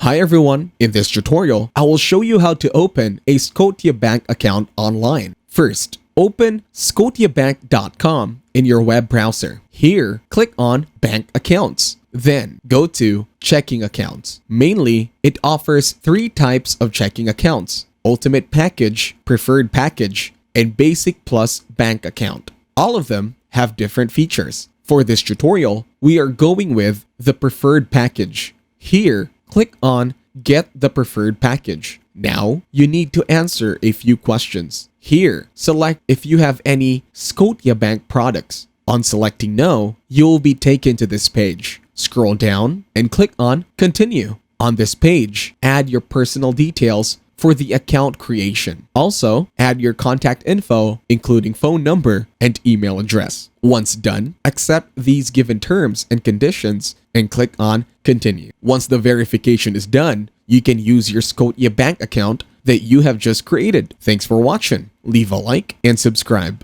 Hi everyone, in this tutorial, I will show you how to open a Scotiabank account online. First, open scotiabank.com in your web browser. Here, click on Bank Accounts. Then, go to Checking Accounts. Mainly, it offers three types of checking accounts: Ultimate Package, Preferred Package, and Basic Plus Bank Account. All of them have different features. For this tutorial, we are going with the Preferred Package. Here, click on Get the Preferred Package. Now, you need to answer a few questions. Here, select if you have any Scotiabank products. On selecting No, you will be taken to this page. Scroll down and click on Continue. On this page, add your personal details for the account creation. Also, add your contact info, including phone number and email address. Once done, accept these given terms and conditions and click on Continue. Once the verification is done, you can use your Scotiabank account that you have just created. Thanks for watching. Leave a like and subscribe.